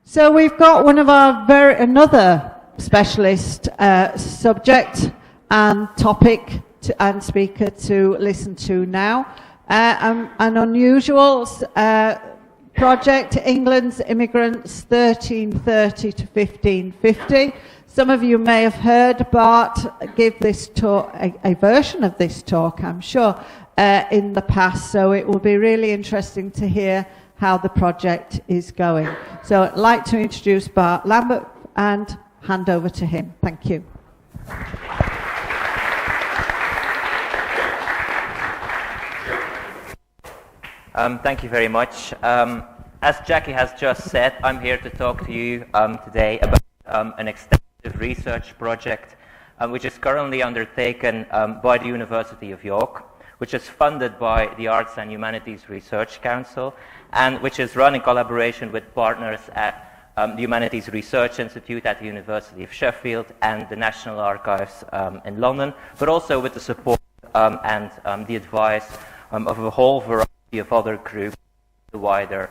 So we've got one of our another specialist subject and topic and speaker to listen to now. An unusual project, England's Immigrants 1330 to 1550. Some of you may have heard Bart give this talk, a version of this talk, I'm sure, in the past, so it will be really interesting to hear how the project is going. So I'd like to introduce Bart Lambert and hand over to him. Thank you. Thank you very much. As Jackie has just said, I'm here to talk to you today about an extensive research project which is currently undertaken by the University of York, which is funded by the Arts and Humanities Research Council, and which is run in collaboration with partners at the Humanities Research Institute at the University of Sheffield and the National Archives in London, but also with the support and the advice of a whole variety of other groups in the wider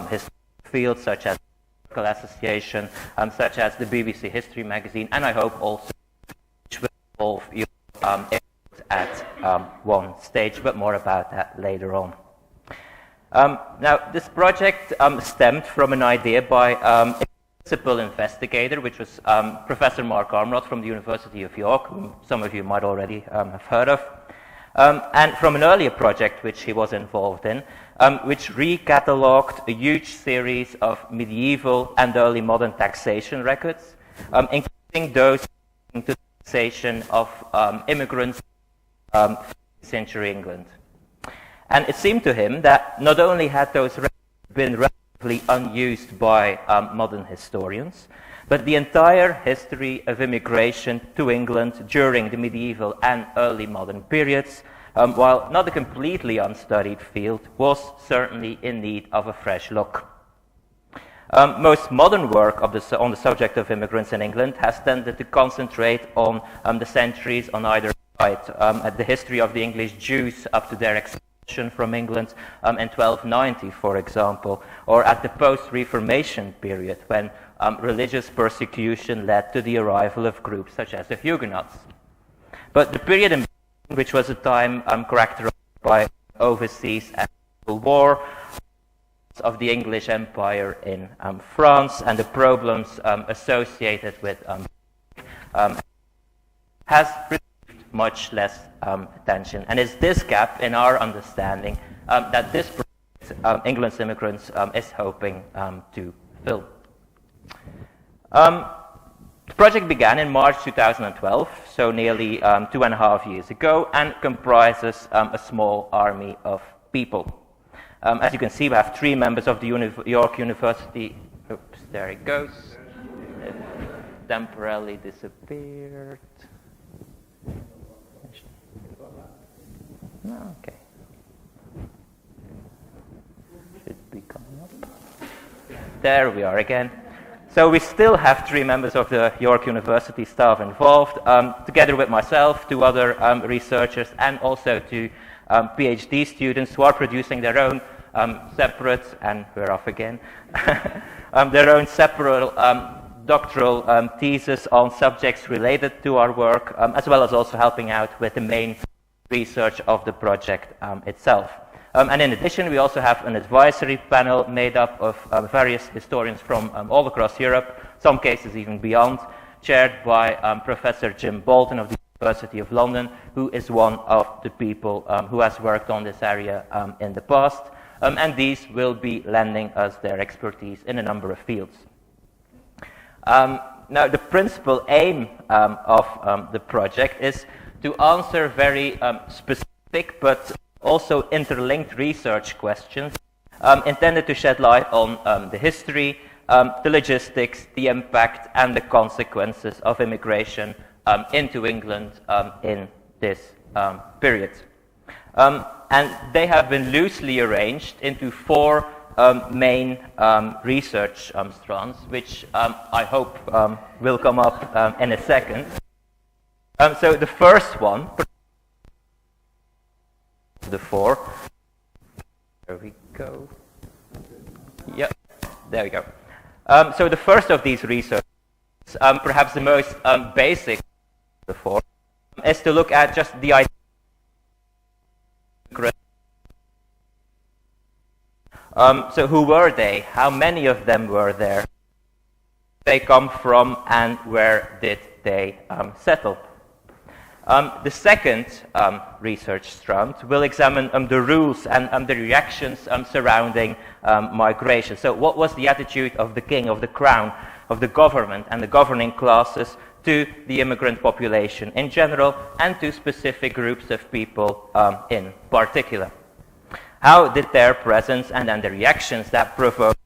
history field, such as the Circle Association, such as the BBC History magazine, and I hope also which will involve you at one stage, but more about that later on. Now, this project stemmed from an idea by a principal investigator, which was Professor Mark Armrod from the University of York, whom some of you might already have heard of, and from an earlier project which he was involved in, which recatalogued a huge series of medieval and early modern taxation records, including those to the taxation of immigrants in 15th century England. And it seemed to him that not only had those records been relatively unused by modern historians, but the entire history of immigration to England during the medieval and early modern periods, while not a completely unstudied field, was certainly in need of a fresh look. Most modern work on the subject of immigrants in England has tended to concentrate on the centuries on either side, at the history of the English Jews up to their expulsion from England in 1290, for example, or at the post-Reformation period when religious persecution led to the arrival of groups such as the Huguenots. But the period in which was a time characterized by overseas and civil war of the English Empire in France and the problems associated with has received much less attention. And it's this gap in our understanding that this project, England's Immigrants, is hoping to fill. The project began in March 2012, so nearly 2.5 years ago, and comprises a small army of people. As you can see, we have 3 members of the York University. Oops, there it goes. It temporarily disappeared. No, okay. Should be coming up. There we are again. So we still have 3 members of the York University staff involved, together with myself, 2 other researchers, and also 2 PhD students who are producing their own separate, and we're off again, their own separate doctoral thesis on subjects related to our work, as well as also helping out with the main research of the project itself. And in addition, we also have an advisory panel made up of various historians from all across Europe, some cases even beyond, chaired by Professor Jim Bolton of the University of London, who is one of the people who has worked on this area in the past, and these will be lending us their expertise in a number of fields. Now, the principal aim of the project is to answer very specific but also interlinked research questions intended to shed light on the history, the logistics, the impact, and the consequences of immigration into England in this period. And they have been loosely arranged into 4 main research strands, which I hope will come up in a second. So the first one, the 4, there we go. Yep, there we go. So the first of these researches, perhaps the most basic before, is to look at just the idea. So who were they? How many of them were there? Where they come from, and where did they settle? The second research strand will examine the rules and the reactions surrounding migration. So what was the attitude of the king, of the crown, of the government and the governing classes to the immigrant population in general, and to specific groups of people in particular? How did their presence and then the reactions that provoked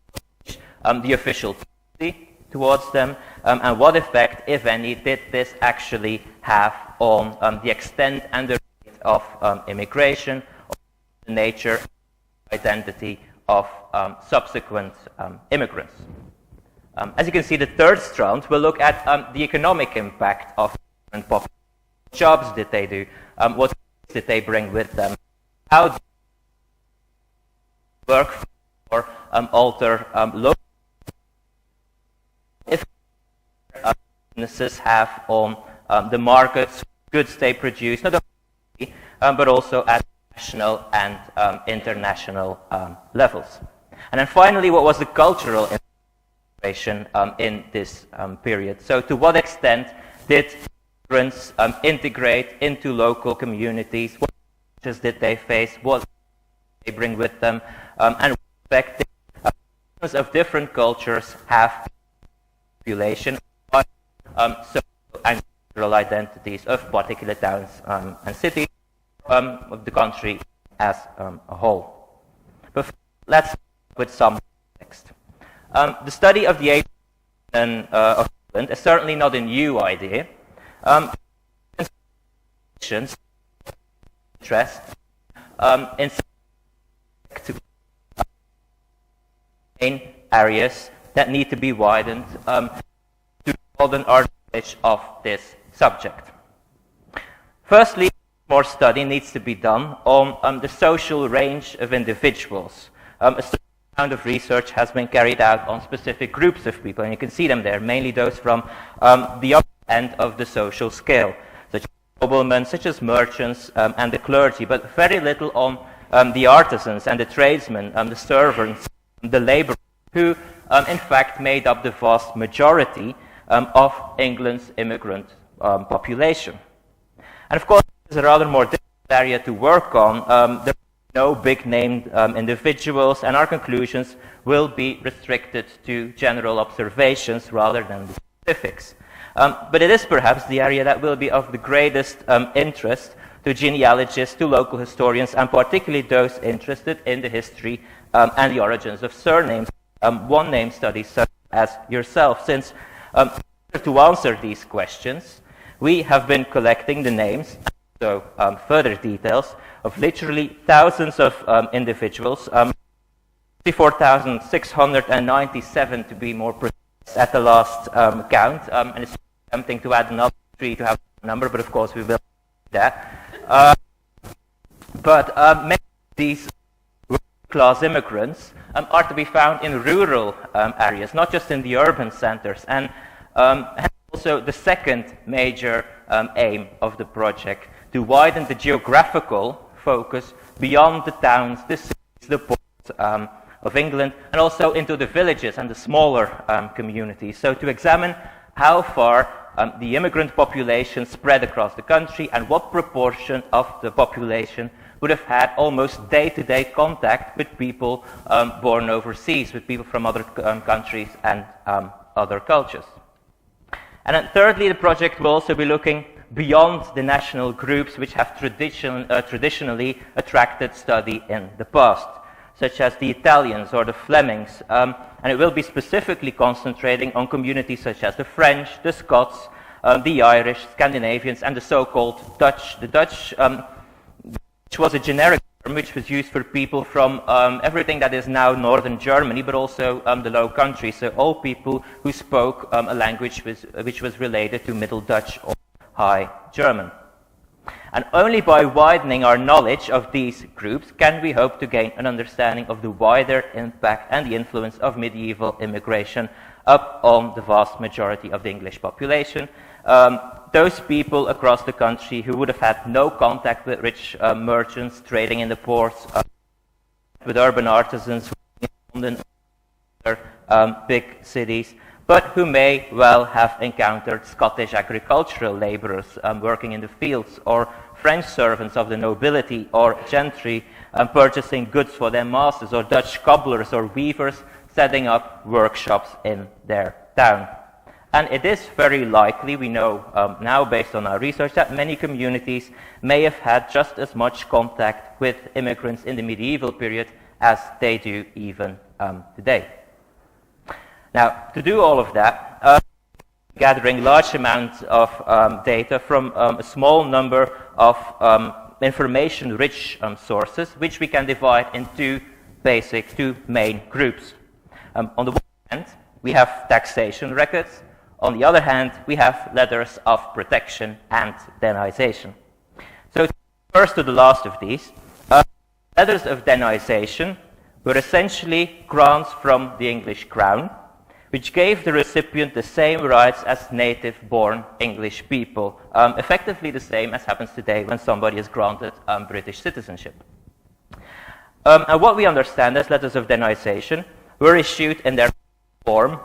the official policy towards them, and what effect, if any, did this actually have on the extent and the rate of immigration, or the nature and identity of subsequent immigrants? As you can see, the third strand will look at the economic impact of immigrant population. What jobs did they do? What did they bring with them? How did they work or alter local if businesses have on the markets, goods they produce, not only but also at national and international levels. And then finally, what was the cultural integration in this period? So to what extent did immigrants integrate into local communities? What challenges did they face? What did they bring with them? And what effect did of different cultures have population, social and cultural identities of particular towns and cities of the country as a whole. But let's start with some context. The study of the age of England is certainly not a new idea. Interest in areas that need to be widened to broaden our knowledge of this subject. Firstly, more study needs to be done on the social range of individuals. A certain amount of research has been carried out on specific groups of people, and you can see them there, mainly those from the upper end of the social scale, such as noblemen, such as merchants, and the clergy, but very little on the artisans and the tradesmen, the servants, the laborers, who in fact made up the vast majority of England's immigrant population. And of course, it's a rather more difficult area to work on. There are no big named individuals, and our conclusions will be restricted to general observations rather than the specifics. But it is perhaps the area that will be of the greatest interest to genealogists, to local historians, and particularly those interested in the history and the origins of surnames. One name study such as yourself, since to answer these questions, we have been collecting the names, so further details, of literally thousands of individuals, 54,697 to be more precise at the last count, and it's tempting to add another 3 to have a number, but of course we will do that. But many of these class immigrants are to be found in rural areas, not just in the urban centers. And also the second major aim of the project, to widen the geographical focus beyond the towns, the cities, the ports of England, and also into the villages and the smaller communities. So to examine how far the immigrant population spread across the country, and what proportion of the population would have had almost day-to-day contact with people born overseas, with people from other countries and other cultures. And then thirdly, the project will also be looking beyond the national groups which have traditionally attracted study in the past, such as the Italians or the Flemings, and it will be specifically concentrating on communities such as the French, the Scots, the Irish, Scandinavians, and the so-called Dutch. The Dutch, which was a generic term which was used for people from everything that is now northern Germany, but also the Low Countries, so all people who spoke a language which was related to Middle Dutch or High German. And only by widening our knowledge of these groups can we hope to gain an understanding of the wider impact and the influence of medieval immigration up on the vast majority of the English population. Those people across the country who would have had no contact with rich merchants trading in the ports, with urban artisans in London, big cities, but who may well have encountered Scottish agricultural labourers working in the fields, or French servants of the nobility or gentry purchasing goods for their masters, or Dutch cobblers or weavers setting up workshops in their town. And it is very likely, we know now based on our research, that many communities may have had just as much contact with immigrants in the medieval period as they do even today. Now, to do all of that, gathering large amounts of data from a small number of information-rich sources, which we can divide into two main groups. On the one hand, we have taxation records. On the other hand, we have letters of protection and denization. So first to the last of these, letters of denization were essentially grants from the English crown, which gave the recipient the same rights as native-born English people, effectively the same as happens today when somebody is granted British citizenship. And what we understand as letters of denization were issued in their form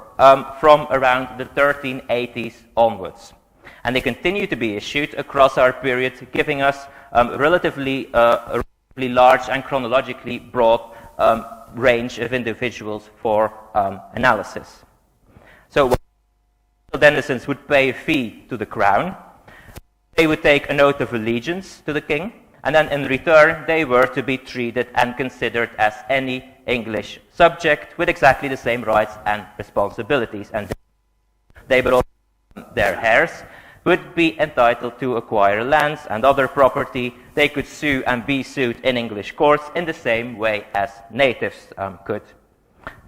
from around the 1380s onwards. And they continue to be issued across our period, giving us a relatively large and chronologically broad range of individuals for analysis. So denizens would pay a fee to the crown, they would take an oath of allegiance to the king, and then in return they were to be treated and considered as any English subject with exactly the same rights and responsibilities. And they, but also their heirs, would be entitled to acquire lands and other property. They could sue and be sued in English courts in the same way as natives could.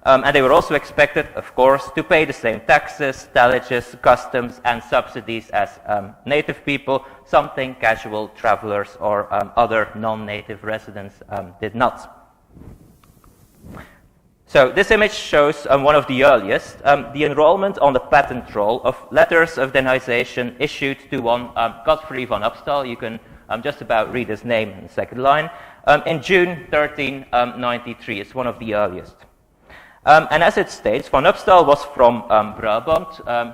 And they were also expected, of course, to pay the same taxes, tallages, customs, and subsidies as native people, something casual travelers or other non-native residents did not. So this image shows one of the earliest, the enrollment on the patent roll of letters of denization issued to one Godfrey von Upstal. You can just about read his name in the second line. In June 1393, it's one of the earliest. And as it states, von Upstal was from Brabant.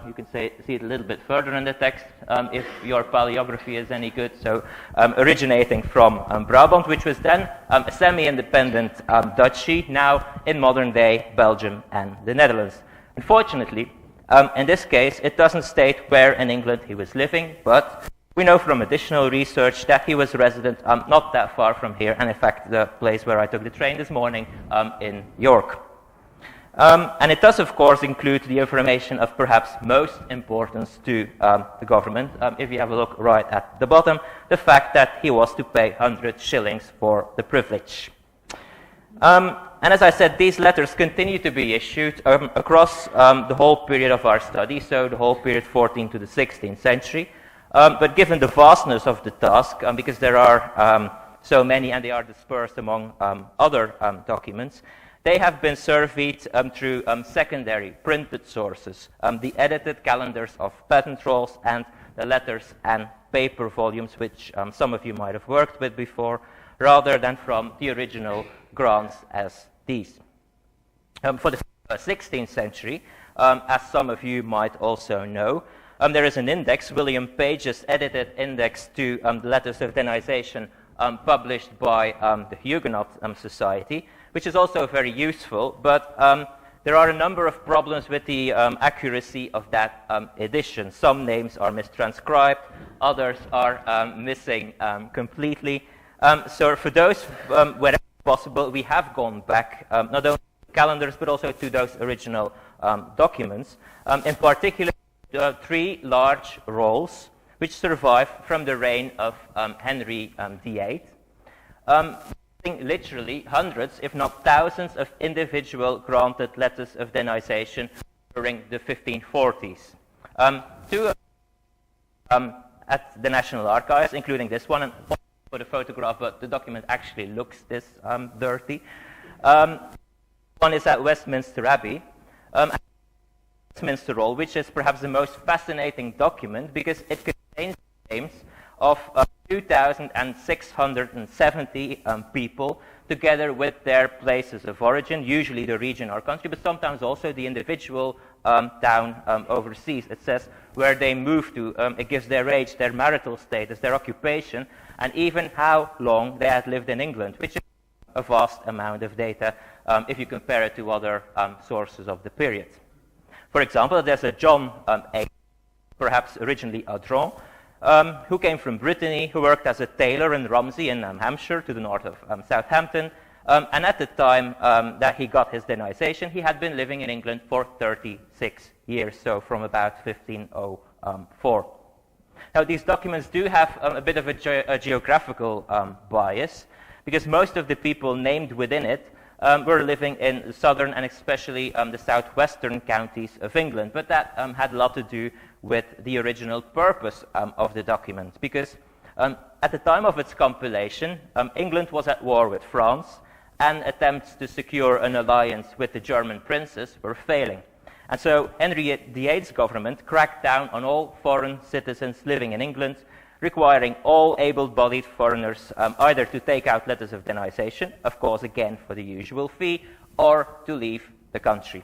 You can see it a little bit further in the text if your paleography is any good. So originating from Brabant, which was then a semi-independent duchy, now in modern-day Belgium and the Netherlands. Unfortunately, in this case, it doesn't state where in England he was living, but we know from additional research that he was resident not that far from here, and in fact the place where I took the train this morning in York. And it does, of course, include the information of perhaps most importance to the government. If you have a look right at the bottom, the fact that he was to pay 100 shillings for the privilege. And as I said, these letters continue to be issued across the whole period of our study, so the whole period 14th to the 16th century. But given the vastness of the task, because there are so many and they are dispersed among other documents, they have been surveyed through secondary printed sources, the edited calendars of patent rolls and the letters and paper volumes, which some of you might have worked with before, rather than from the original grants as these. For the 16th century, as some of you might also know, there is an index, William Page's edited index to the letters of denization published by the Huguenot Society, which is also very useful, but there are a number of problems with the accuracy of that edition. Some names are mistranscribed, others are missing completely. So for those, wherever possible, we have gone back, not only to calendars, but also to those original documents. In particular, three large rolls, which survive from the reign of Henry VIII. Literally hundreds, if not thousands, of individual granted letters of denization during the 1540s. Two at the National Archives, including this one, and for the photograph, but the document actually looks this dirty. One is at Westminster Abbey. Westminster Roll, which is perhaps the most fascinating document because it contains names of 2,670 people, together with their places of origin, usually the region or country, but sometimes also the individual town overseas. It says where they moved to, it gives their age, their marital status, their occupation, and even how long they had lived in England, which is a vast amount of data if you compare it to other sources of the period. For example, there's a John A., perhaps originally Audron, who came from Brittany, who worked as a tailor in Romsey in Hampshire to the north of Southampton. And at the time that he got his denization, he had been living in England for 36 years, so from about 1504. Now, these documents do have a bit of a geographical bias, because most of the people named within it were living in the southern and especially the southwestern counties of England. But that had a lot to do with the original purpose of the document, because at the time of its compilation, England was at war with France, and attempts to secure an alliance with the German princes were failing. And so Henry VIII's government cracked down on all foreign citizens living in England, requiring all able-bodied foreigners either to take out letters of denization, of course again for the usual fee, or to leave the country.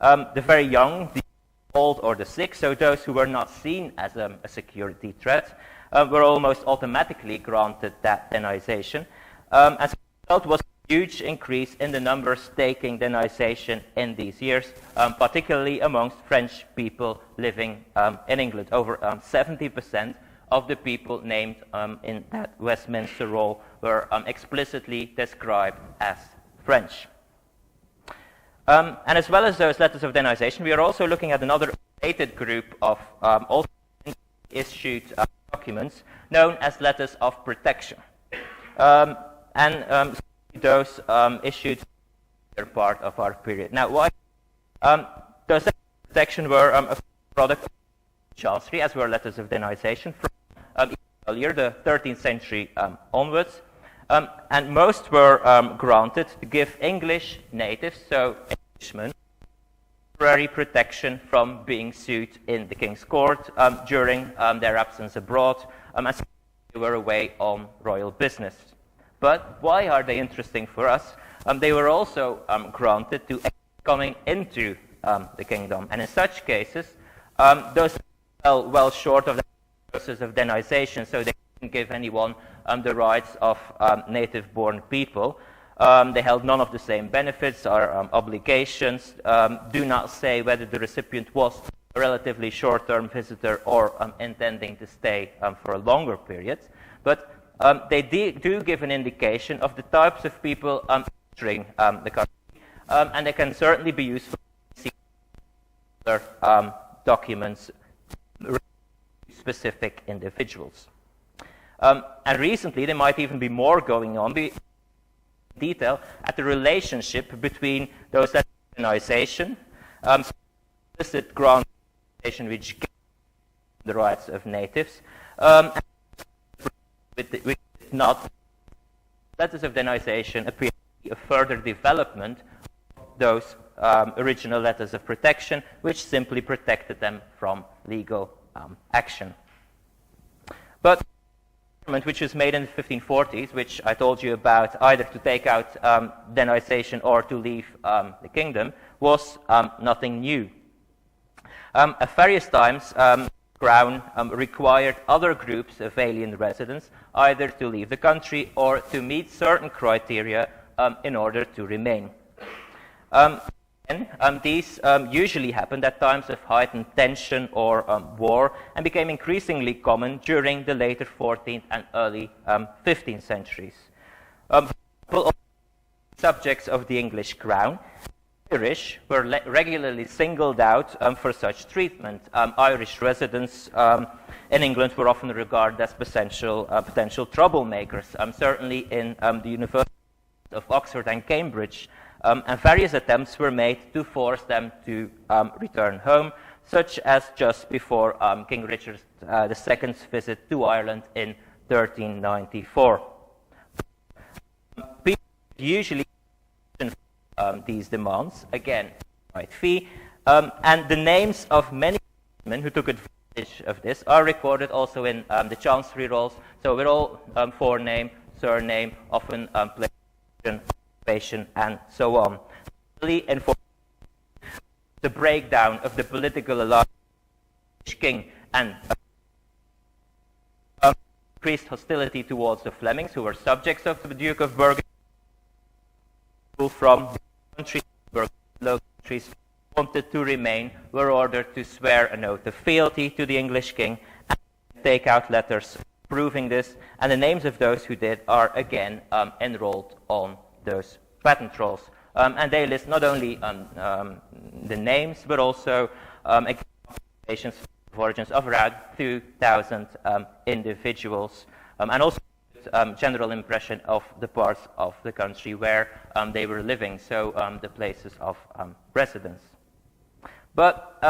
The very young, the old or the sick, so those who were not seen as a security threat, were almost automatically granted that denization. As a result was a huge increase in the numbers taking denization in these years, particularly amongst French people living in England. Over 70% of the people named in that Westminster Roll were explicitly described as French. And as well as those letters of denization, we are also looking at another related group of also issued documents known as letters of protection. Those issued are part of our period. Now, why those letters of protection were a product of chancery, as were letters of denization from earlier, the 13th century onwards, and most were granted to give English natives, so Englishmen, temporary protection from being sued in the King's Court during their absence abroad, as they were away on royal business. But why are they interesting for us? They were also granted to coming into the kingdom, and in such cases, those fell well short of the process of denization, so they didn't give anyone the rights of native-born people. They held none of the same benefits or obligations, do not say whether the recipient was a relatively short-term visitor or intending to stay for a longer period. But they do give an indication of the types of people entering the country, and they can certainly be useful to see other documents specific individuals. And recently, there might even be more going on, detail at the relationship between those that denization, implicit grant which gave the rights of natives, with not letters of denization appear to be a further development of those original letters of protection, which simply protected them from legal action. But which was made in the 1540s, which I told you about, either to take out denization or to leave the kingdom, was nothing new. At various times, Crown required other groups of alien residents either to leave the country or to meet certain criteria in order to remain. These usually happened at times of heightened tension or war, and became increasingly common during the later 14th and early 15th centuries. Subjects of the English crown, Irish were regularly singled out for such treatment. Irish residents in England were often regarded as potential troublemakers, certainly in the Universities of Oxford and Cambridge. And various attempts were made to force them to return home, such as just before King Richard II's visit to Ireland in 1394. People usually these demands, again, right fee, And the names of many men who took advantage of this are recorded also in the chancery rolls. So we're all forename, surname, often place, occupation, and so on. The breakdown of the political alliance king and increased hostility towards the Flemings, who were subjects of the Duke of Burgundy, from countries, low countries, wanted to remain, were ordered to swear an oath of fealty to the English king and take out letters proving this, and the names of those who did are again enrolled on those patent rolls. And they list not only the names, but also occupations of origins of around 2,000 individuals, and also general impression of the parts of the country where they were living, so the places of residence. But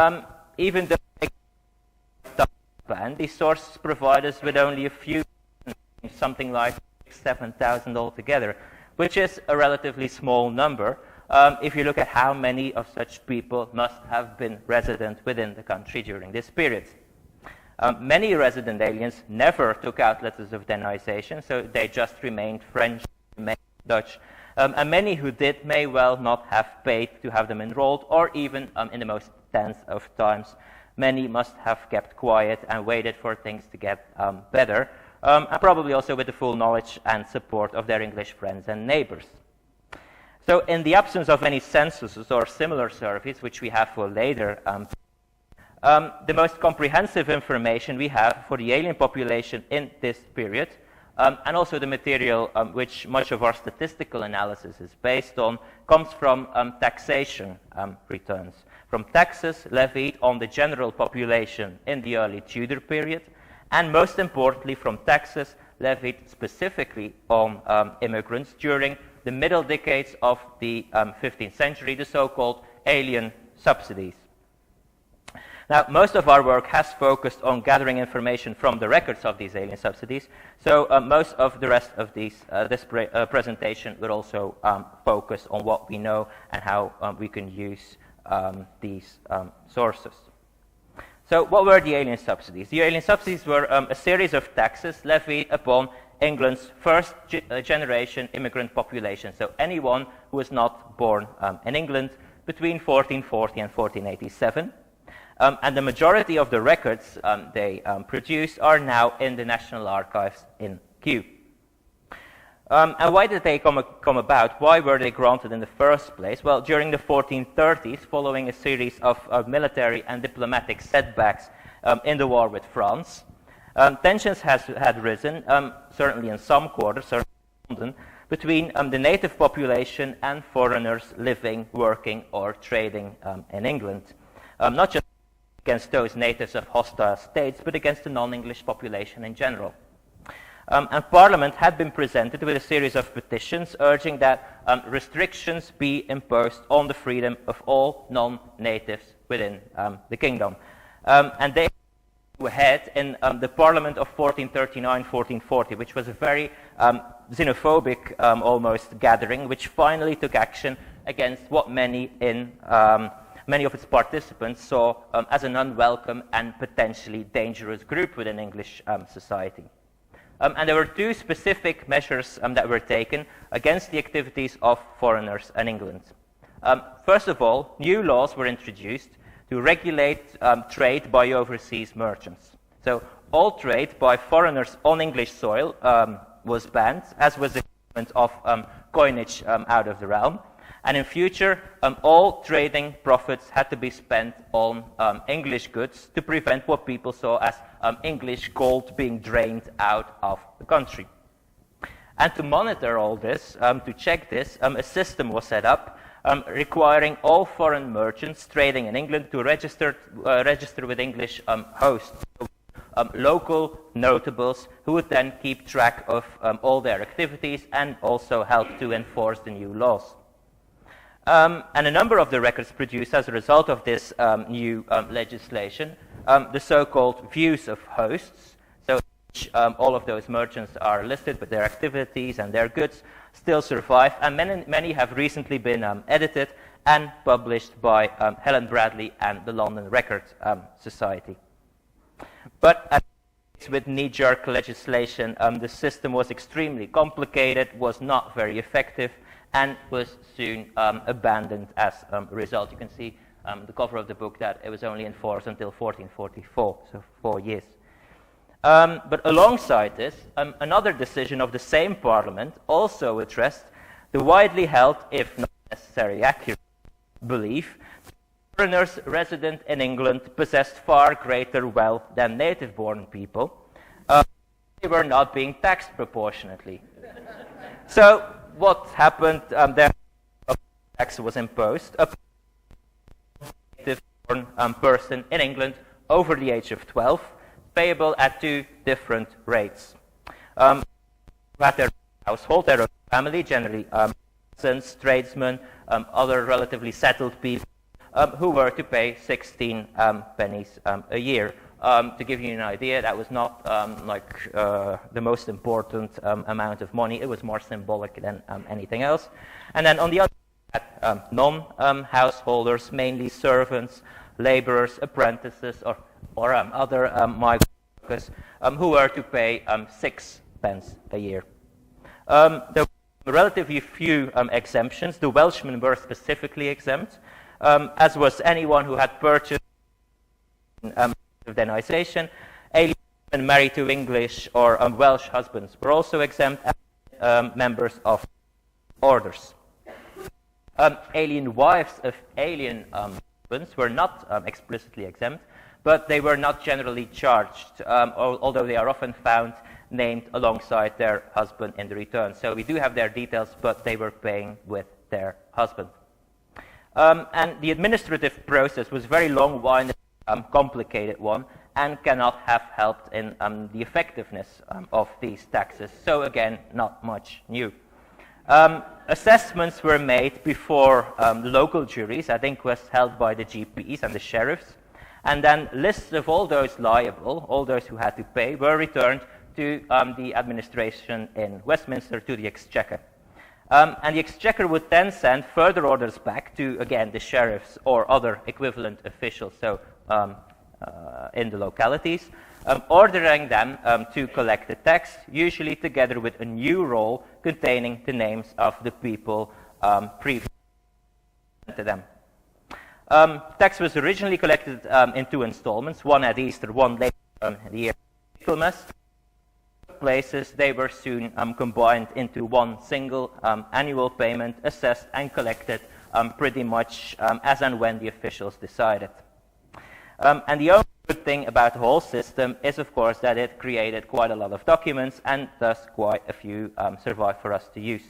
even though these sources provide us with only a few, something like 7,000 altogether, which is a relatively small number if you look at how many of such people must have been resident within the country during this period. Many resident aliens never took out letters of denization, so they just remained French, Dutch, and many who did may well not have paid to have them enrolled, or even in the most tense of times, many must have kept quiet and waited for things to get better, and probably also with the full knowledge and support of their English friends and neighbors. So in the absence of any censuses or similar surveys, which we have for later, the most comprehensive information we have for the alien population in this period, and also the material which much of our statistical analysis is based on, comes from taxation returns, from taxes levied on the general population in the early Tudor period, and most importantly from taxes levied specifically on immigrants during the middle decades of the 15th century, the so-called alien subsidies. Now, most of our work has focused on gathering information from the records of these alien subsidies, so most of the rest of this presentation will also focus on what we know and how we can use these sources. So what were the alien subsidies? The alien subsidies were a series of taxes levied upon England's first generation immigrant population, so anyone who was not born in England between 1440 and 1487. And the majority of the records they produce are now in the National Archives in Kew. And why did they come about? Why were they granted in the first place? Well, during the 1430s, following a series of military and diplomatic setbacks in the war with France, tensions had risen, certainly in some quarters, certainly in London, between the native population and foreigners living, working, or trading in England. Not just against those natives of hostile states, but against the non-English population in general. And Parliament had been presented with a series of petitions urging that restrictions be imposed on the freedom of all non-natives within the kingdom. And they went ahead in the Parliament of 1439-1440, which was a very xenophobic almost gathering, which finally took action against what many of its participants saw as an unwelcome and potentially dangerous group within English society. And there were two specific measures that were taken against the activities of foreigners in England. First of all, new laws were introduced to regulate trade by overseas merchants. So all trade by foreigners on English soil was banned, as was the movement of coinage out of the realm. And in future, all trading profits had to be spent on English goods to prevent what people saw as English gold being drained out of the country. And to monitor all this, to check this, a system was set up requiring all foreign merchants trading in England to register with English hosts, local notables who would then keep track of all their activities and also help to enforce the new laws. And a number of the records produced as a result of this new legislation, the so-called views of hosts, so all of those merchants are listed with their activities and their goods, still survive, and many have recently been edited and published by Helen Bradley and the London Record Society. But as with knee-jerk legislation, the system was extremely complicated, was not very effective, and was soon abandoned as a result. You can see the cover of the book that it was only in force until 1444, so 4 years. But alongside this, another decision of the same Parliament also addressed the widely held, if not necessarily accurate, belief that foreigners resident in England possessed far greater wealth than native-born people. They were not being taxed proportionately. So what happened there? A tax was imposed upon a native-born person in England over the age of 12, payable at 2 different rates. At their household, their own family, generally sons, tradesmen, other relatively settled people, who were to pay 16 pennies a year. To give you an idea, that was not the most important amount of money. It was more symbolic than anything else. And then on the other hand, non-householders, mainly servants, laborers, apprentices, or other migrant workers, who were to pay 6 pence a year. There were relatively few exemptions. The Welshmen were specifically exempt, as was anyone who had purchased denization. Aliens married to English or Welsh husbands were also exempt, as members of orders. Alien wives of alien husbands were not explicitly exempt, but they were not generally charged, although they are often found named alongside their husband in the return. So we do have their details, but they were paying with their husband. And the administrative process was very long-winded, complicated one, and cannot have helped in the effectiveness of these taxes. So again, not much new. Assessments were made before the local juries at inquests held by the GPs and the sheriffs, and then lists of all those liable, all those who had to pay, were returned to the administration in Westminster, to the Exchequer. And the Exchequer would then send further orders back to, again, the sheriffs or other equivalent officials, so in the localities, ordering them to collect the tax, usually together with a new roll containing the names of the people previously to them. Tax was originally collected in 2 installments, one at Easter, one later the year of Michaelmas. Places, they were soon combined into one single annual payment, assessed and collected pretty much as and when the officials decided. And the only good thing about the whole system is, of course, that it created quite a lot of documents, and thus quite a few survive for us to use.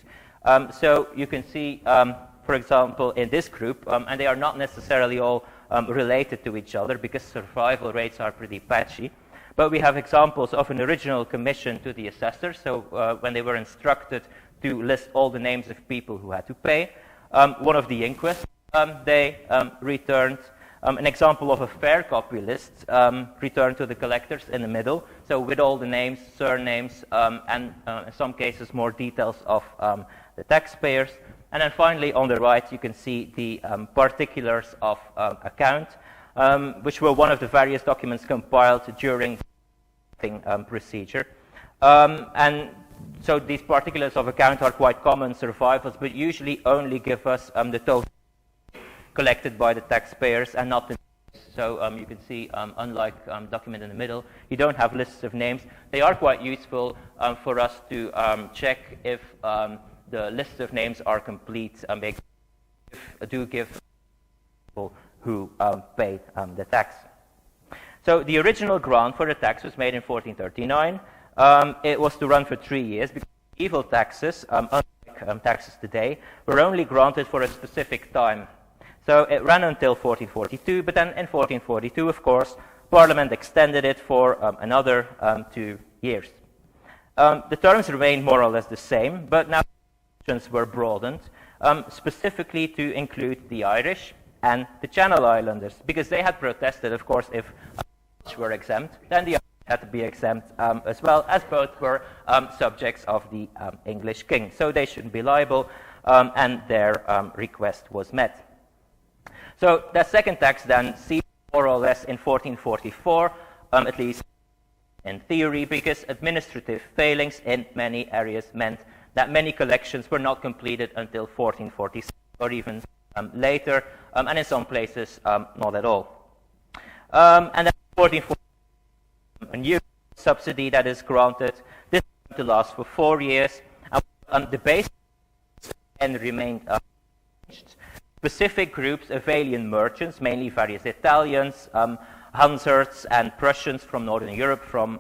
So you can see, for example, in this group, and they are not necessarily all related to each other because survival rates are pretty patchy, but we have examples of an original commission to the assessors, so when they were instructed to list all the names of people who had to pay. One of the inquests, they returned an example of a fair copy list returned to the collectors in the middle, so with all the names, surnames, and in some cases more details of the taxpayers. And then finally on the right you can see the particulars of account, which were one of the various documents compiled during the procedure. And so these particulars of account are quite common survivals, but usually only give us the total collected by the taxpayers and not the names. So you can see, unlike document in the middle, you don't have lists of names. They are quite useful for us to check if the lists of names are complete. They do give people who paid the tax. So the original grant for the tax was made in 1439. It was to run for 3 years because evil taxes, unlike taxes today, were only granted for a specific time. So it ran until 1442, but then in 1442, of course, Parliament extended it for another 2 years. The terms remained more or less the same, but now options were broadened, specifically to include the Irish and the Channel Islanders, because they had protested, of course, if Irish were exempt, then the Irish had to be exempt as well, as both were subjects of the English king. So they shouldn't be liable, and their request was met. So that second tax then ceased more or less in 1444, at least in theory, because administrative failings in many areas meant that many collections were not completed until 1446 or even later, and in some places not at all. And then 1440, a new subsidy that is granted. This is going to last for 4 years, and the base and remained unchanged. Specific groups of alien merchants, mainly various Italians, Hansards and Prussians from Northern Europe, from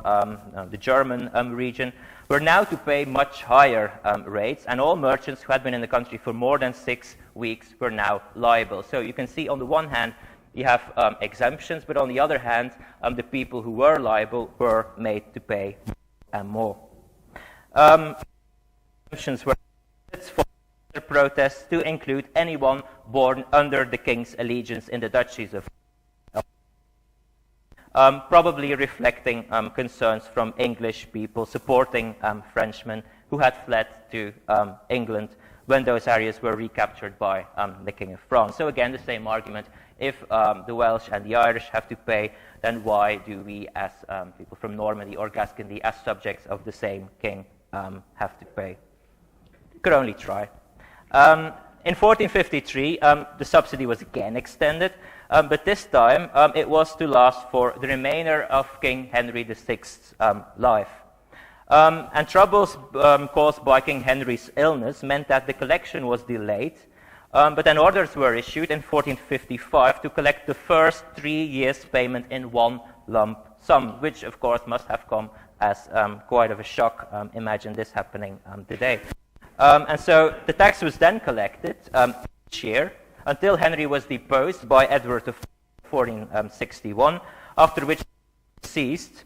the German region, were now to pay much higher rates, and all merchants who had been in the country for more than 6 weeks were now liable. So you can see on the one hand you have exemptions, but on the other hand the people who were liable were made to pay more. Exemptions were for protests to include anyone born under the king's allegiance in the duchies of probably reflecting concerns from English people supporting Frenchmen who had fled to England when those areas were recaptured by the King of France. So again, the same argument. If the Welsh and the Irish have to pay, then why do we, as people from Normandy or Gascony, as subjects of the same king, have to pay? Could only try. In 1453, the subsidy was again extended, but this time it was to last for the remainder of King Henry VI's life. And troubles caused by King Henry's illness meant that the collection was delayed, but then orders were issued in 1455 to collect the first 3 years' payment in one lump sum, which of course must have come as quite of a shock. Imagine this happening today. And so the tax was then collected each year until Henry was deposed by Edward of 1461, after which it ceased.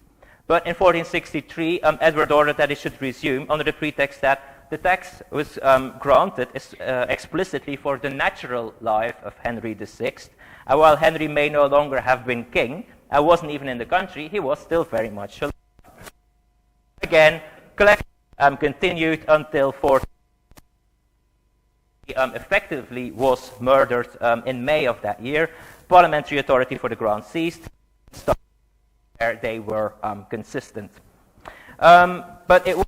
But in 1463, Edward ordered that it should resume under the pretext that the tax was granted explicitly for the natural life of Henry VI. And while Henry may no longer have been king, and wasn't even in the country, he was still very much alive. Again, collection continued until 14. Effectively was murdered in May of that year. Parliamentary authority for the grant ceased. They were consistent. But it was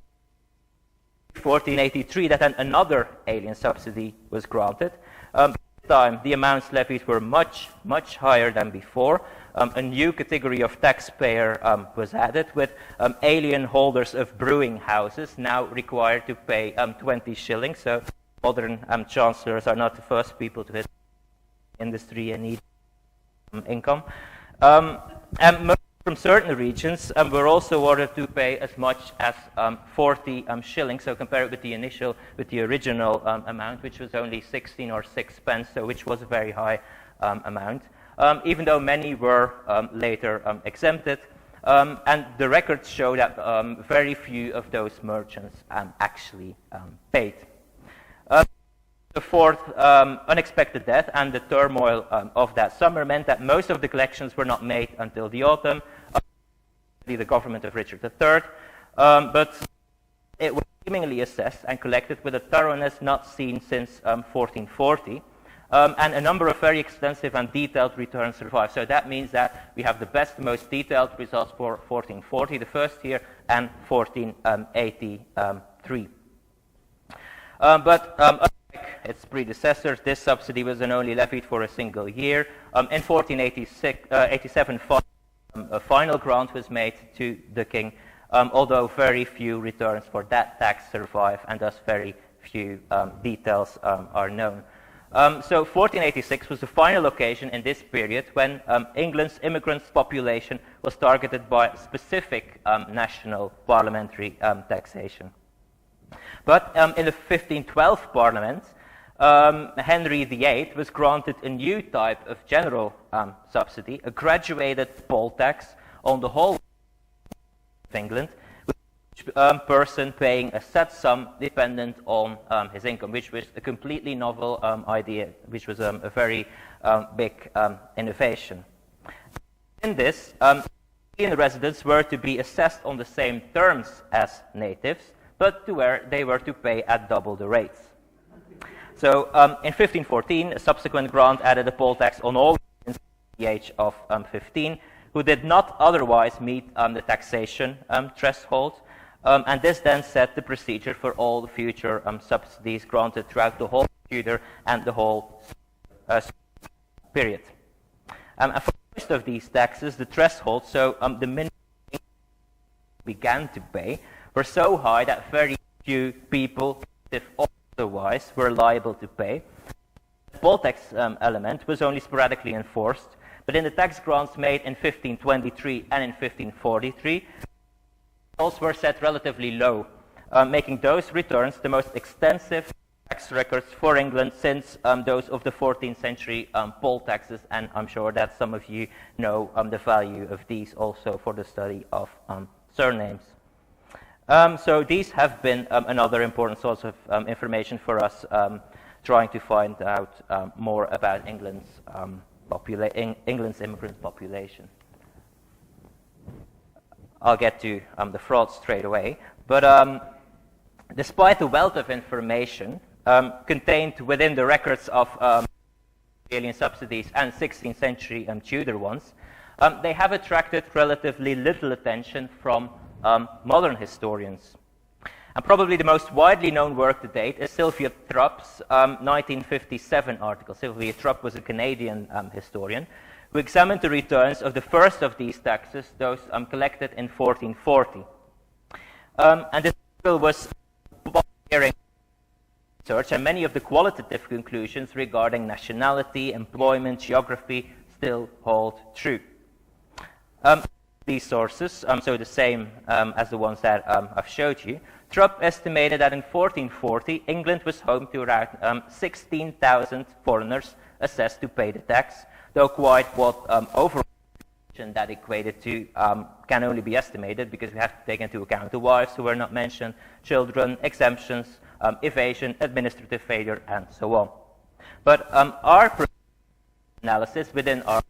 1483 that another alien subsidy was granted. This time the amounts levied were much, much higher than before. A new category of taxpayer was added, with alien holders of brewing houses now required to pay 20 shillings. So modern chancellors are not the first people to hit industry and need income. And from certain regions were also ordered to pay as much as 40 shillings. So compare it with the original amount, which was only 16 or 6 pence, so which was a very high amount. Even though many were later exempted, and the records show that very few of those merchants actually paid. The fourth unexpected death and the turmoil of that summer meant that most of the collections were not made until the autumn, the government of Richard III, but it was seemingly assessed and collected with a thoroughness not seen since 1440, and a number of very extensive and detailed returns survive. So that means that we have the best, most detailed results for 1440, the first year, and 1483. But unlike its predecessors, this subsidy was only levied for a single year. In 1487, a final grant was made to the king, although very few returns for that tax survive, and thus very few details are known. So 1486 was the final occasion in this period when England's immigrants population was targeted by specific national parliamentary taxation. But in the 1512 Parliament, Henry VIII was granted a new type of general subsidy, a graduated poll tax on the whole of England, with each person paying a set sum dependent on his income, which was a completely novel idea, which was a very big innovation. In this, Indian residents were to be assessed on the same terms as natives, but to where they were to pay at double the rates. So in 1514, a subsequent grant added a poll tax on all at the age of 15 who did not otherwise meet the taxation threshold. And this then set the procedure for all the future subsidies granted throughout the whole Tudor and the whole period. And for most of these taxes, the threshold, so the minimum began to pay, were so high that very few people, if otherwise, were liable to pay. The poll tax element was only sporadically enforced, but in the tax grants made in 1523 and in 1543, results were set relatively low, making those returns the most extensive tax records for England since those of the 14th century poll taxes, and I'm sure that some of you know the value of these also for the study of surnames. So these have been another important source of information for us trying to find out more about England's immigrant population. I'll get to the fraud straight away, but despite the wealth of information contained within the records of alien subsidies and 16th century Tudor ones, they have attracted relatively little attention from modern historians. And probably the most widely known work to date is Sylvia Trupp's 1957 article. Sylvia Trupp was a Canadian historian who examined the returns of the first of these taxes, those collected in 1440. And this article was pioneering research, and many of the qualitative conclusions regarding nationality, employment, geography still hold true. These sources, so the same as the ones that I've showed you, Trupp estimated that in 1440, England was home to around 16,000 foreigners assessed to pay the tax, though quite what overall that equated to can only be estimated because we have to take into account the wives who were not mentioned, children, exemptions, evasion, administrative failure, and so on. But our analysis within our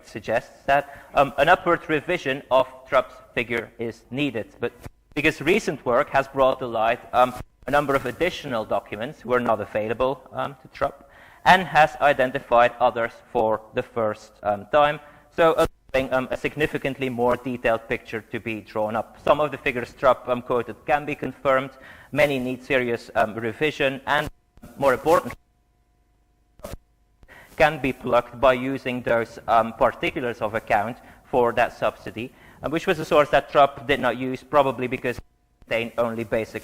suggests that an upward revision of Trupp's figure is needed, but because recent work has brought to light a number of additional documents who were not available to Trupp, and has identified others for the first time, so allowing a significantly more detailed picture to be drawn up. Some of the figures Trupp quoted can be confirmed, many need serious revision, and more importantly, can be plugged by using those particulars of account for that subsidy, which was a source that Trupp did not use, probably because it contained only basic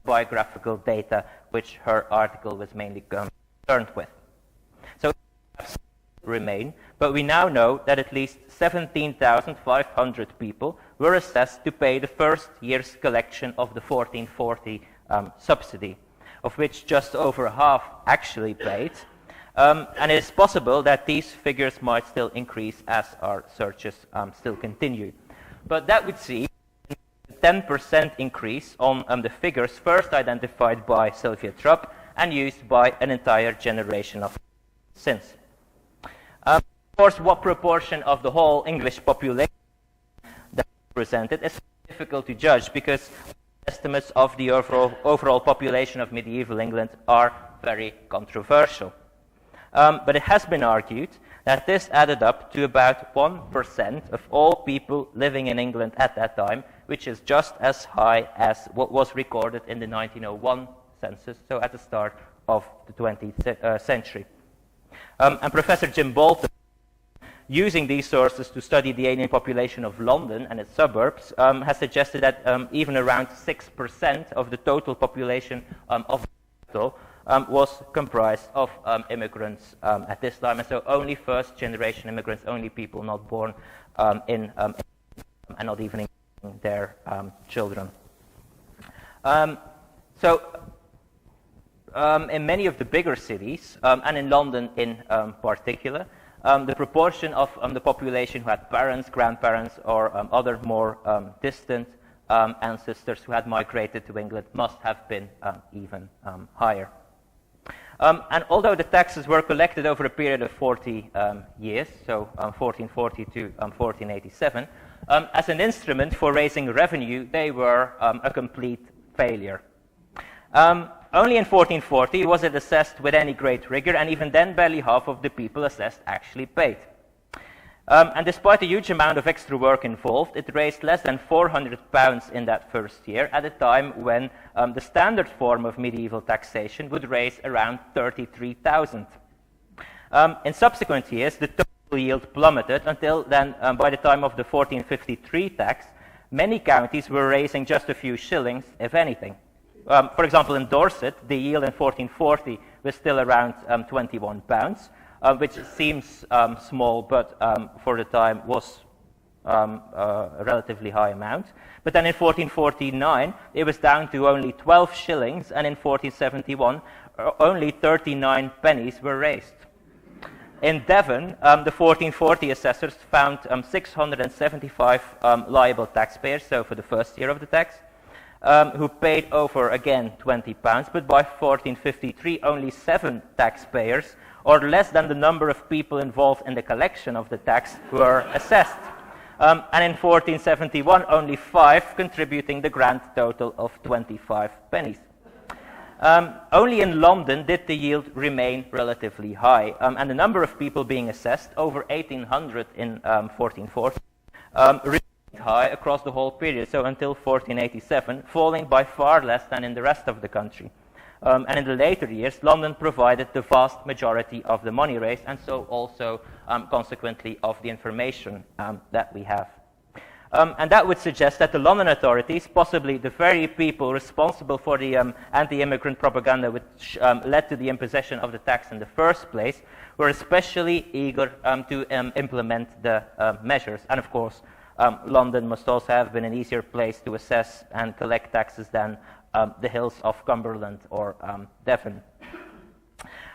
biographical data, which her article was mainly concerned with. So remain, but we now know that at least 17,500 people were assessed to pay the first year's collection of the 1440 subsidy, of which just over half actually paid. And it is possible that these figures might still increase as our searches still continue. But that would see a 10% increase on the figures first identified by Sylvia Trupp and used by an entire generation of since. Of course, what proportion of the whole English population that is presented is difficult to judge because estimates of the overall population of medieval England are very controversial. But it has been argued that this added up to about 1% of all people living in England at that time, which is just as high as what was recorded in the 1901 census, so at the start of the 20th century. And Professor Jim Bolton, using these sources to study the alien population of London and its suburbs, has suggested that even around 6% of the total population of the capital was comprised of immigrants at this time, and so only first-generation immigrants, only people not born in and not even in their children. In many of the bigger cities, and in London in particular, the proportion of the population who had parents, grandparents, or other more distant ancestors who had migrated to England must have been even higher. And although the taxes were collected over a period of 40 years, so 1440 to 1487, as an instrument for raising revenue, they were a complete failure. Only in 1440 was it assessed with any great rigor, and even then barely half of the people assessed actually paid. And despite a huge amount of extra work involved, it raised less than £400 in that first year, at a time when the standard form of medieval taxation would raise around 33,000. In subsequent years, the total yield plummeted until then, by the time of the 1453 tax, many counties were raising just a few shillings, if anything. For example, in Dorset, the yield in 1440 was still around £21, which seems small, but for the time was a relatively high amount. But then in 1449, it was down to only 12 shillings, and in 1471, only 39 pennies were raised. In Devon, the 1440 assessors found 675 liable taxpayers, so for the first year of the tax, who paid over, again, £20, but by 1453, only 7 taxpayers, or less than the number of people involved in the collection of the tax, were assessed. And in 1471, only 5, contributing the grand total of 25 pennies. Only in London did the yield remain relatively high, and the number of people being assessed, over 1,800 in 1440, remained high across the whole period, so until 1487, falling by far less than in the rest of the country. And in the later years, London provided the vast majority of the money raised, and so also, consequently, of the information that we have. And that would suggest that the London authorities, possibly the very people responsible for the anti-immigrant propaganda which led to the imposition of the tax in the first place, were especially eager to implement the measures. And of course, London must also have been an easier place to assess and collect taxes than the hills of Cumberland or Devon.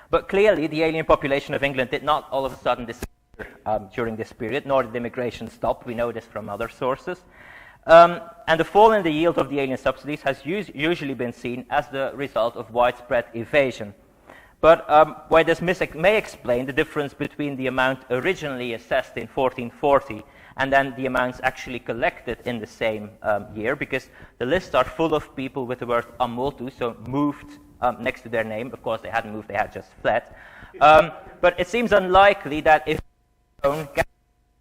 But clearly, the alien population of England did not all of a sudden disappear during this period, nor did immigration stop. We know this from other sources. And the fall in the yield of the alien subsidies has usually been seen as the result of widespread evasion. But while this may explain the difference between the amount originally assessed in 1440 and then the amounts actually collected in the same year, because the lists are full of people with the word amultu, so moved next to their name. Of course, they hadn't moved, they had just fled. But it seems unlikely that if the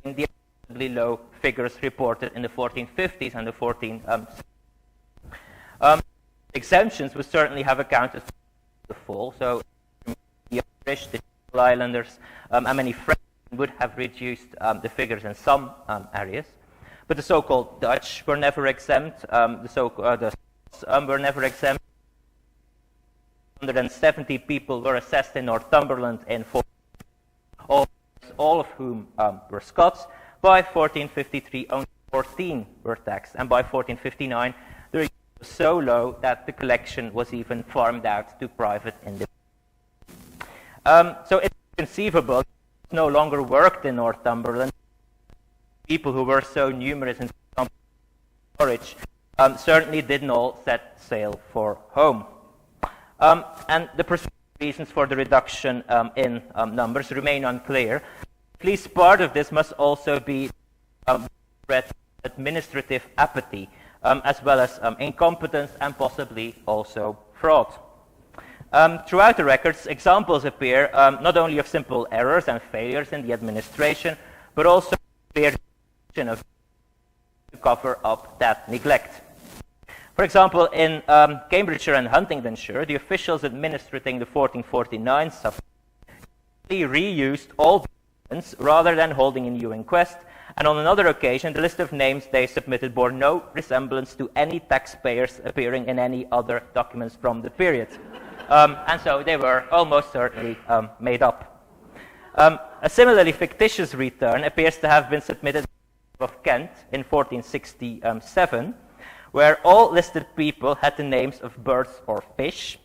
incredibly low figures reported in the 1450s and the 1460s. Exemptions would certainly have accounted for the fall, so the Irish, the Islanders, and many French would have reduced the figures in some areas. But the so-called Dutch were never exempt, the Scots were never exempt. 170 people were assessed in Northumberland in 1440. All of whom were Scots. By 1453, only 14 were taxed, and by 1459, the rate was so low that the collection was even farmed out to private individuals. So it's conceivable it no longer worked in Northumberland. People who were so numerous in storage certainly didn't all set sail for home. And the reasons for the reduction in numbers remain unclear. At least part of this must also be administrative apathy, as well as incompetence and possibly also fraud. Throughout the records, examples appear not only of simple errors and failures in the administration, but also clear of to cover up that neglect. For example, in Cambridgeshire and Huntingdonshire, the officials administering the 1449 subsidy reused all documents rather than holding a new inquest, and on another occasion, the list of names they submitted bore no resemblance to any taxpayers appearing in any other documents from the period. And so they were almost certainly made up. A similarly fictitious return appears to have been submitted of Kent in 1467, where all listed people had the names of birds or fish,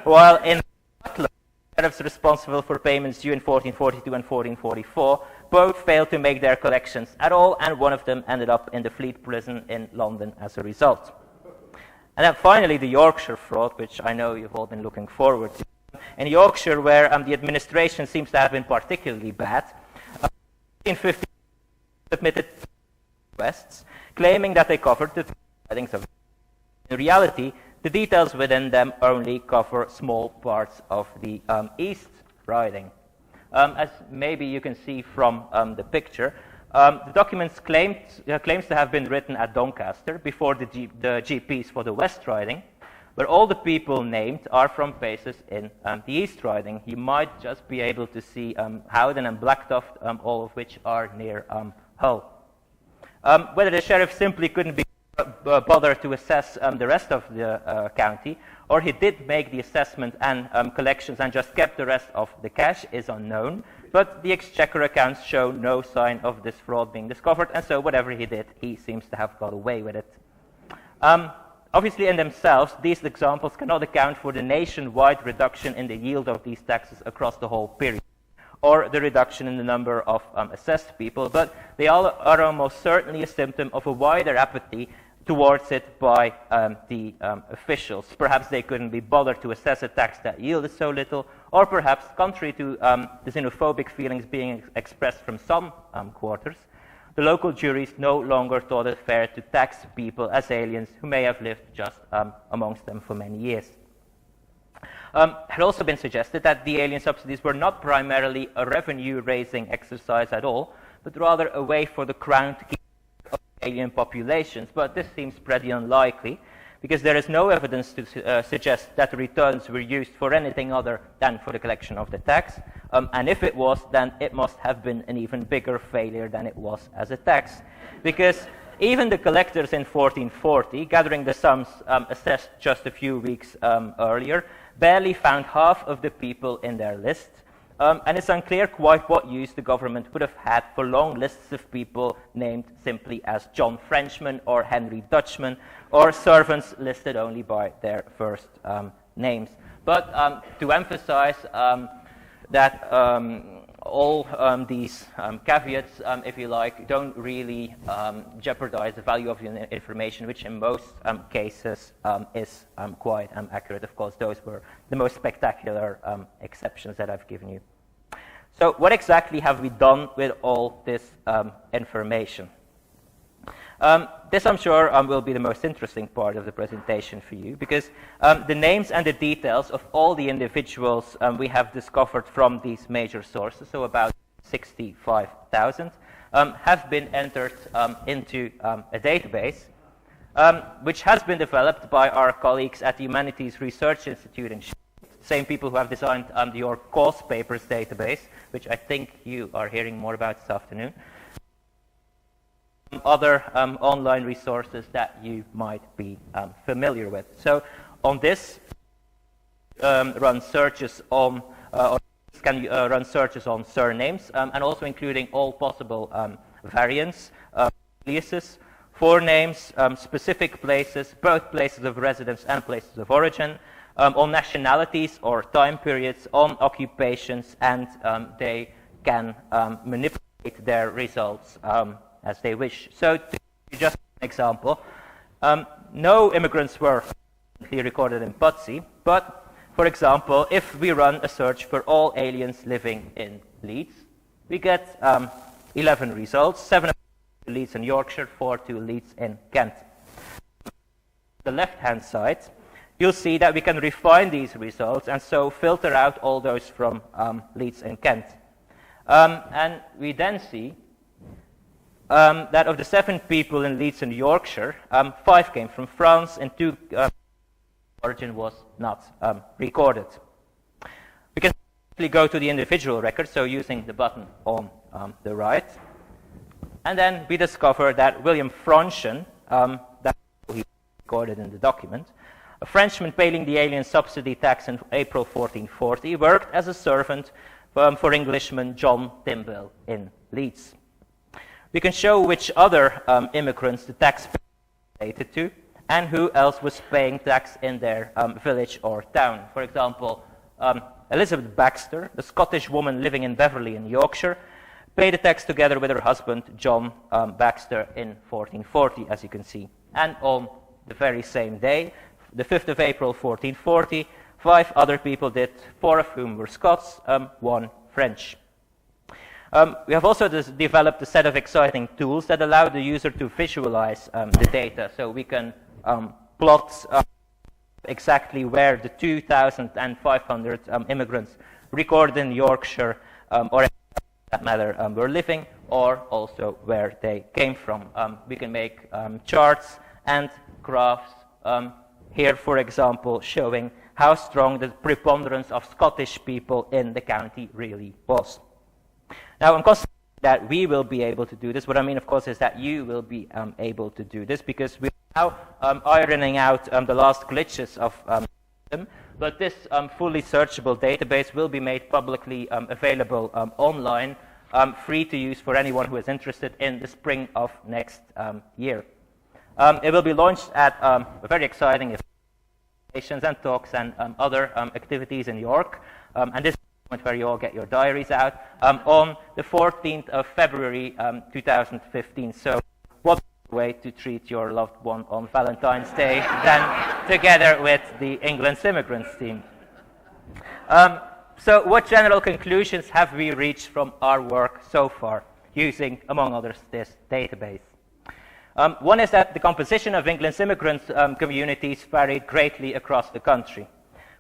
while in Scotland, sheriffs responsible for payments due in 1442 and 1444 both failed to make their collections at all, and one of them ended up in the Fleet prison in London as a result. And then finally, the Yorkshire fraud, which I know you've all been looking forward to. In Yorkshire, where the administration seems to have been particularly bad, 1850 submitted requests claiming that they covered the weddings of. In reality, The details within them only cover small parts of the East Riding. As maybe you can see from the picture, the documents claims to have been written at Doncaster before the GPs for the West Riding, where all the people named are from places in the East Riding. You might just be able to see Howden and Blacktoft, all of which are near Hull. Whether the sheriff simply couldn't be bothered to assess the rest of the county, or he did make the assessment and collections and just kept the rest of the cash is unknown, but the Exchequer accounts show no sign of this fraud being discovered, and so whatever he did, he seems to have got away with it. Obviously, in themselves, these examples cannot account for the nationwide reduction in the yield of these taxes across the whole period, or the reduction in the number of assessed people, but they all are almost certainly a symptom of a wider apathy towards it by the officials. Perhaps they couldn't be bothered to assess a tax that yielded so little, or perhaps, contrary to the xenophobic feelings being expressed from some quarters, the local juries no longer thought it fair to tax people as aliens who may have lived just amongst them for many years. It had also been suggested that the alien subsidies were not primarily a revenue-raising exercise at all, but rather a way for the Crown to keep alien populations, but this seems pretty unlikely, because there is no evidence to suggest that the returns were used for anything other than for the collection of the tax, and if it was, then it must have been an even bigger failure than it was as a tax, because even the collectors in 1440, gathering the sums assessed just a few weeks earlier, barely found half of the people in their list. And it's unclear quite what use the government would have had for long lists of people named simply as John Frenchman or Henry Dutchman, or servants listed only by their first names. But to emphasize that all these caveats, if you like, don't really jeopardize the value of the information, which in most cases is quite accurate. Of course, those were the most spectacular exceptions that I've given you. So what exactly have we done with all this information? This, I'm sure, will be the most interesting part of the presentation for you, because the names and the details of all the individuals we have discovered from these major sources, so about 65,000, have been entered into a database, which has been developed by our colleagues at the Humanities Research Institute in Sheffield, same people who have designed the Your Cause Papers database, which I think you are hearing more about this afternoon. Other online resources that you might be familiar with. So on this, run searches on, run searches on surnames, and also including all possible variants, aliases, forenames, specific places, both places of residence and places of origin, on nationalities or time periods, on occupations, and they can manipulate their results as they wish. So, to give you just an example, no immigrants were recorded in Pudsey, but, for example, if we run a search for all aliens living in Leeds, we get 11 results, 7 to Leeds in Yorkshire, 4 to Leeds in Kent. On the left-hand side, you'll see that we can refine these results and so filter out all those from Leeds and Kent. And we then see that of the 7 people in Leeds and Yorkshire, 5 came from France and 2 origin was not recorded. We can simply go to the individual record, so using the button on the right, and then we discover that William Fronchen, that he recorded in the document, a Frenchman paying the alien subsidy tax in April 1440, worked as a servant for Englishman John Timble in Leeds. We can show which other immigrants the tax related to, and who else was paying tax in their village or town. For example, Elizabeth Baxter, a Scottish woman living in Beverley in Yorkshire, paid the tax together with her husband, John Baxter, in 1440, as you can see. And on the very same day, the 5th of April 1440, 5 other people did, 4 of whom were Scots, 1 French. We have also developed a set of exciting tools that allow the user to visualize the data. So we can plot exactly where the 2,500 immigrants recorded in Yorkshire or that matter were living, or also where they came from. We can make charts and graphs here, for example, showing how strong the preponderance of Scottish people in the county really was. Now, I'm confident that we will be able to do this. What I mean, of course, is that you will be able to do this, because we're now ironing out the last glitches of them. But this fully searchable database will be made publicly available online, free to use for anyone who is interested, in the spring of next year. It will be launched at a very exciting presentations and talks and other activities in York, and this is the point where you all get your diaries out, on the 14th of February 2015. So what way to treat your loved one on Valentine's Day than together with the England's Immigrants team. So what general conclusions have we reached from our work so far, using, among others, this database? One is that the composition of England's immigrant communities varied greatly across the country,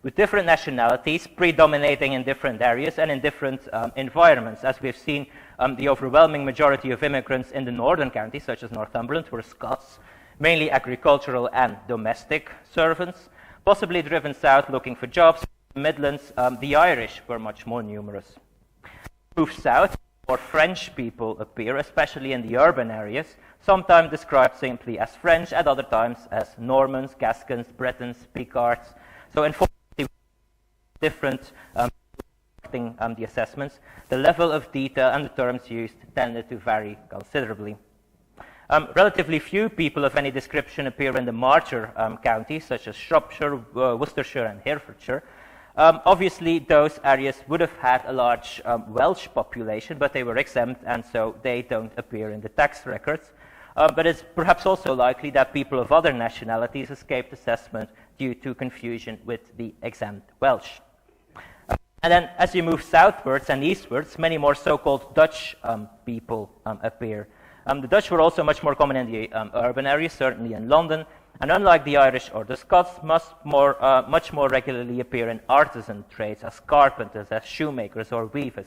with different nationalities predominating in different areas and in different environments. As we've seen, the overwhelming majority of immigrants in the northern counties, such as Northumberland, were Scots, mainly agricultural and domestic servants, possibly driven south looking for jobs. In the Midlands, the Irish were much more numerous. Move south, more French people appear, especially in the urban areas, sometimes described simply as French, at other times as Normans, Gascons, Bretons, Picards. So unfortunately, different the assessments, the level of detail and the terms used tended to vary considerably. Relatively few people of any description appear in the marcher counties, such as Shropshire, Worcestershire and Herefordshire. Obviously, those areas would have had a large Welsh population, but they were exempt, and so they don't appear in the tax records. But it's perhaps also likely that people of other nationalities escaped assessment due to confusion with the exempt Welsh. And then, as you move southwards and eastwards, many more so-called Dutch people appear. The Dutch were also much more common in the urban areas, certainly in London, and unlike the Irish or the Scots, much more regularly appear in artisan trades as carpenters, as shoemakers or weavers.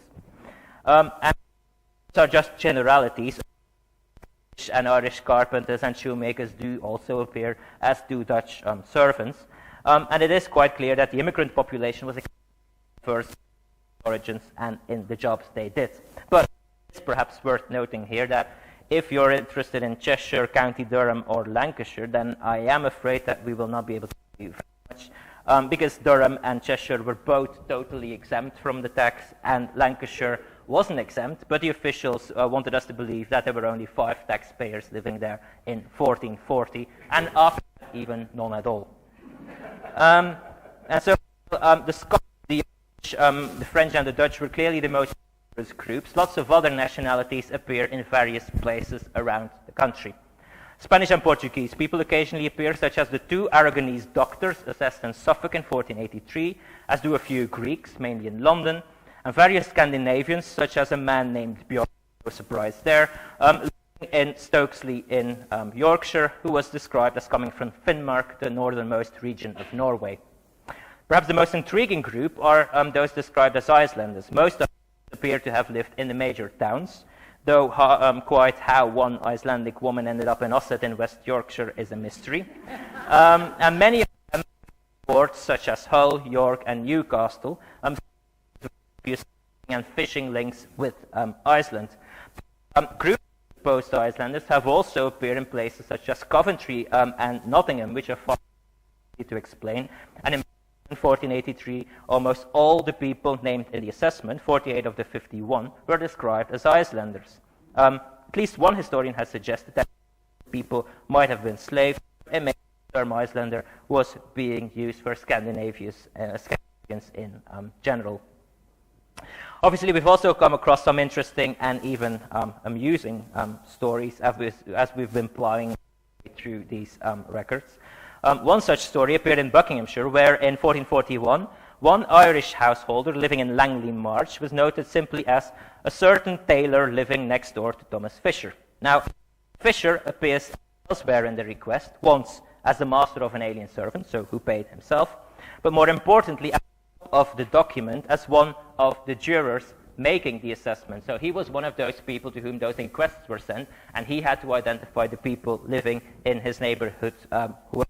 And these are just generalities. And Irish carpenters and shoemakers do also appear, as do Dutch servants. And it is quite clear that the immigrant population was first origins and in the jobs they did. But it's perhaps worth noting here that if you're interested in Cheshire, County Durham or Lancashire, then I am afraid that we will not be able to do very much, because Durham and Cheshire were both totally exempt from the tax, and Lancashire wasn't exempt, but the officials wanted us to believe that there were only 5 taxpayers living there in 1440, and after that, even none at all. And so the Scots, the French and the Dutch were clearly the most numerous groups. Lots of other nationalities appear in various places around the country. Spanish and Portuguese people occasionally appear, such as the 2 Aragonese doctors assessed in Suffolk in 1483, as do a few Greeks, mainly in London, and various Scandinavians, such as a man named Björn, no surprise there, living in Stokesley in Yorkshire, who was described as coming from Finnmark, the northernmost region of Norway. Perhaps the most intriguing group are those described as Icelanders. Most of them appear to have lived in the major towns, though quite how one Icelandic woman ended up in Osset in West Yorkshire is a mystery. And many of them ports such as Hull, York and Newcastle and fishing links with Iceland. Groups of post Icelanders have also appeared in places such as Coventry and Nottingham, which are far easier to explain. And in 1483, almost all the people named in the assessment, 48 of the 51, were described as Icelanders. At least one historian has suggested that people might have been slaves. It may be the term Icelander was being used for Scandinavians in general. Obviously, we've also come across some interesting and even amusing stories as we've been plowing through these records. One such story appeared in Buckinghamshire, where in 1441, one Irish householder living in Langley March was noted simply as a certain tailor living next door to Thomas Fisher. Now, Fisher appears elsewhere in the request, once as the master of an alien servant, so who paid himself, but more importantly, of the document as one of the jurors making the assessment. So he was one of those people to whom those inquests were sent, and he had to identify the people living in his neighborhood who were.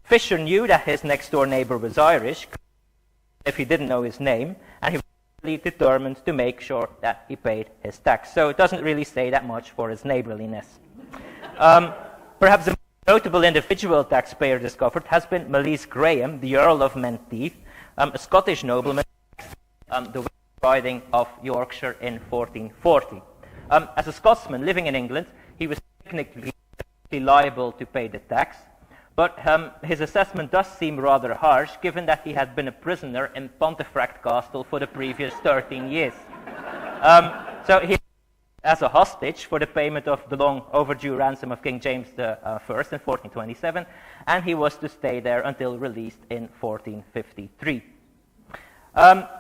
Fisher knew that his next-door neighbor was Irish, if he didn't know his name, and he was really determined to make sure that he paid his tax. So it doesn't really say that much for his neighborliness. Perhaps the most notable individual taxpayer discovered has been Malise Graham, the Earl of Menteith, a Scottish nobleman, the riding of Yorkshire in 1440. As a Scotsman living in England, he was technically liable to pay the tax, but his assessment does seem rather harsh, given that he had been a prisoner in Pontefract Castle for the previous 13 years. So he as a hostage for the payment of the long overdue ransom of King James I in 1427, and he was to stay there until released in 1453.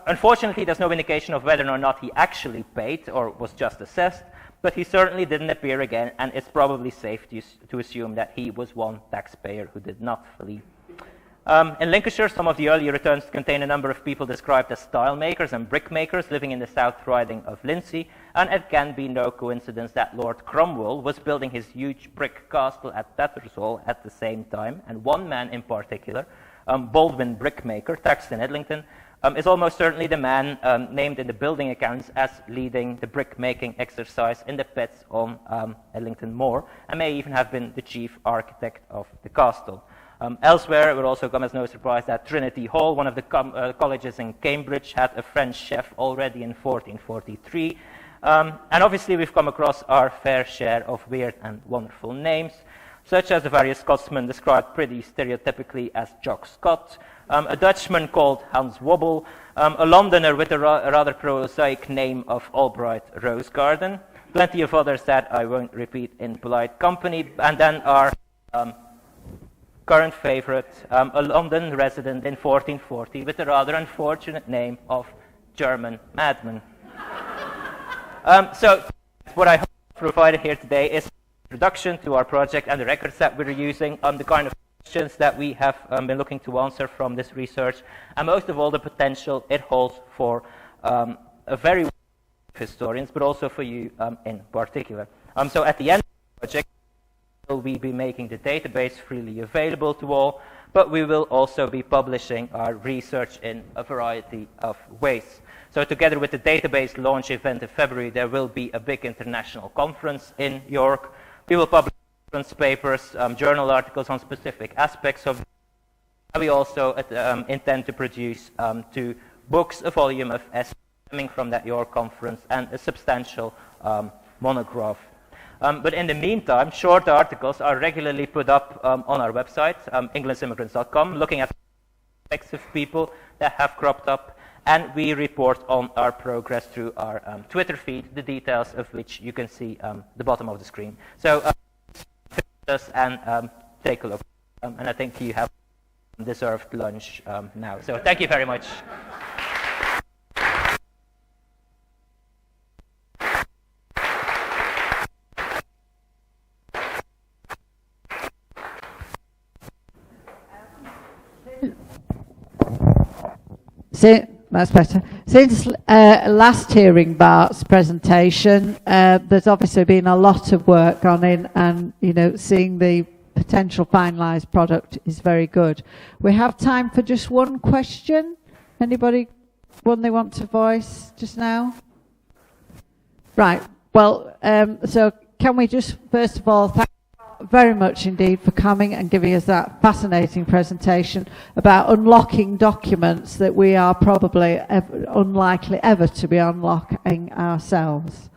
Unfortunately, there's no indication of whether or not he actually paid or was just assessed, but he certainly didn't appear again, and it's probably safe to assume that he was one taxpayer who did not flee. In Lincolnshire, some of the earlier returns contain a number of people described as stile makers and brickmakers living in the South Riding of Lindsey, and it can be no coincidence that Lord Cromwell was building his huge brick castle at Tattersall at the same time, and one man in particular, Baldwin Brickmaker, taxed in Edlington, is almost certainly the man named in the building accounts as leading the brick-making exercise in the pits on Edlington Moor, and may even have been the chief architect of the castle. Elsewhere, it would also come as no surprise that Trinity Hall, one of the colleges in Cambridge, had a French chef already in 1443. And obviously, we've come across our fair share of weird and wonderful names, such as the various Scotsmen described pretty stereotypically as Jock Scott, a Dutchman called Hans Wobble, a Londoner with a rather prosaic name of Albright Rosegarden, plenty of others that I won't repeat in polite company, and then our current favorite, a London resident in 1440 with a rather unfortunate name of German Madman. So what I hope to provide here today is an introduction to our project and the records that we're using, the kind of questions that we have been looking to answer from this research, and most of all the potential it holds for a very historians, but also for you in particular. So at the end of the project, we'll be making the database freely available to all, but we will also be publishing our research in a variety of ways. So together with the database launch event in February, there will be a big international conference in York. We will publish reference papers, journal articles on specific aspects of it. And we also intend to produce 2 books, a volume of essays coming from that York conference, and a substantial monograph. But in the meantime, short articles are regularly put up on our website, englandsimmigrants.com, looking at aspects of people that have cropped up, and we report on our progress through our Twitter feed, the details of which you can see the bottom of the screen. So visit us and take a look. And I think you have deserved lunch now. So thank you very much. That's better. Since last hearing Bart's presentation, there's obviously been a lot of work on it, and seeing the potential finalised product is very good. We have time for just one question. Anybody, one they want to voice just now? Right. Well, so can we just first of all thank very much indeed for coming and giving us that fascinating presentation about unlocking documents that we are probably unlikely ever to be unlocking ourselves.